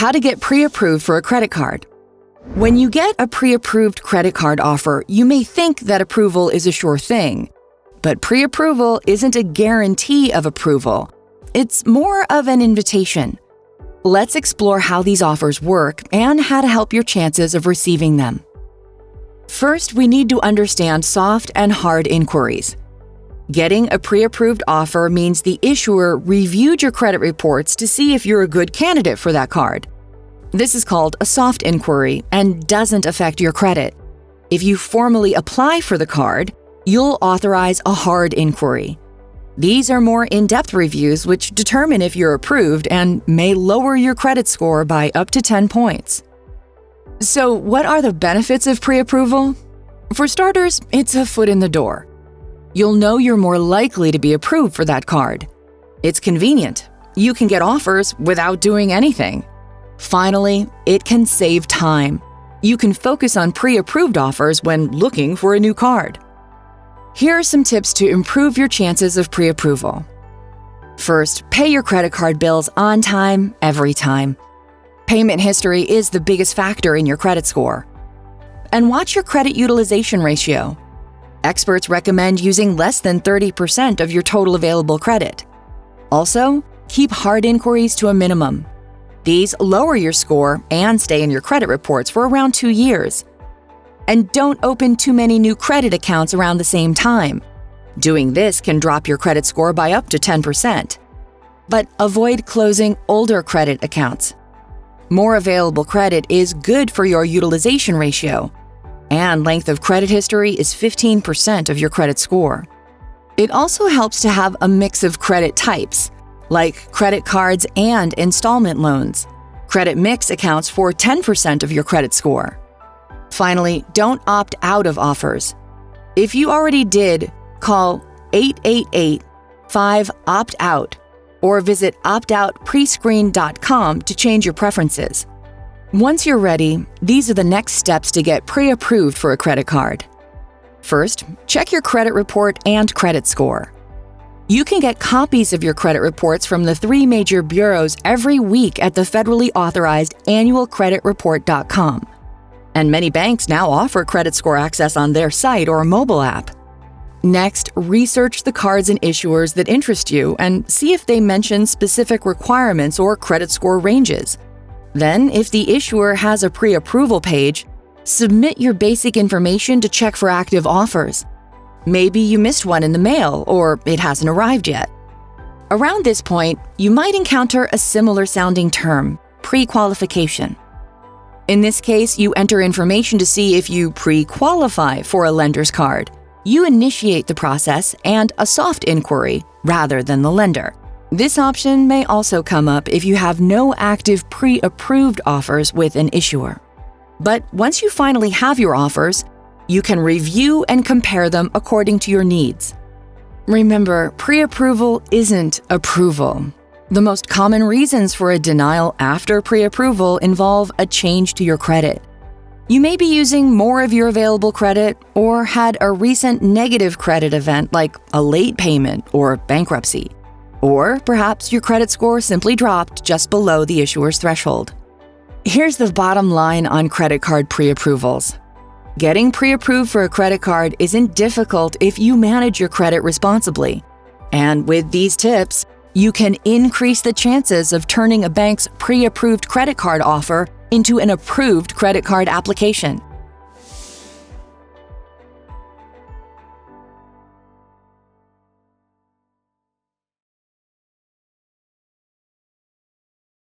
How to get pre-approved for a credit card. When you get a pre-approved credit card offer, you may think that approval is a sure thing. But pre-approval isn't a guarantee of approval. It's more of an invitation. Let's explore how these offers work and how to help your chances of receiving them. First, we need to understand soft and hard inquiries. Getting a pre-approved offer means the issuer reviewed your credit reports to see if you're a good candidate for that card. This is called a soft inquiry and doesn't affect your credit. If you formally apply for the card, you'll authorize a hard inquiry. These are more in-depth reviews which determine if you're approved and may lower your credit score by up to 10 points. So, what are the benefits of pre-approval? For starters, it's a foot in the door. You'll know you're more likely to be approved for that card. It's convenient. You can get offers without doing anything. Finally, it can save time. You can focus on pre-approved offers when looking for a new card. Here are some tips to improve your chances of pre-approval. First, pay your credit card bills on time, every time. Payment history is the biggest factor in your credit score. And watch your credit utilization ratio. Experts recommend using less than 30% of your total available credit. Also, keep hard inquiries to a minimum. These lower your score and stay in your credit reports for around 2 years. And don't open too many new credit accounts around the same time. Doing this can drop your credit score by up to 10%. But avoid closing older credit accounts. More available credit is good for your utilization ratio, and length of credit history is 15% of your credit score. It also helps to have a mix of credit types, like credit cards and installment loans. Credit mix accounts for 10% of your credit score. Finally, don't opt out of offers. If you already did, call 888-5-OPT-OUT or visit optoutprescreen.com to change your preferences. Once you're ready, these are the next steps to get pre-approved for a credit card. First, check your credit report and credit score. You can get copies of your credit reports from the 3 major bureaus every week at the federally authorized annualcreditreport.com. And many banks now offer credit score access on their site or mobile app. Next, research the cards and issuers that interest you and see if they mention specific requirements or credit score ranges. Then, if the issuer has a pre-approval page, submit your basic information to check for active offers. Maybe you missed one in the mail or it hasn't arrived yet. Around this point, you might encounter a similar sounding term, pre-qualification. In this case, you enter information to see if you pre-qualify for a lender's card. You initiate the process and a soft inquiry rather than the lender. This option may also come up if you have no active pre-approved offers with an issuer. But once you finally have your offers, you can review and compare them according to your needs. Remember, pre-approval isn't approval. The most common reasons for a denial after pre-approval involve a change to your credit. You may be using more of your available credit or had a recent negative credit event like a late payment or bankruptcy. Or perhaps your credit score simply dropped just below the issuer's threshold. Here's the bottom line on credit card pre-approvals. Getting pre-approved for a credit card isn't difficult if you manage your credit responsibly. And with these tips, you can increase the chances of turning a bank's pre-approved credit card offer into an approved credit card application.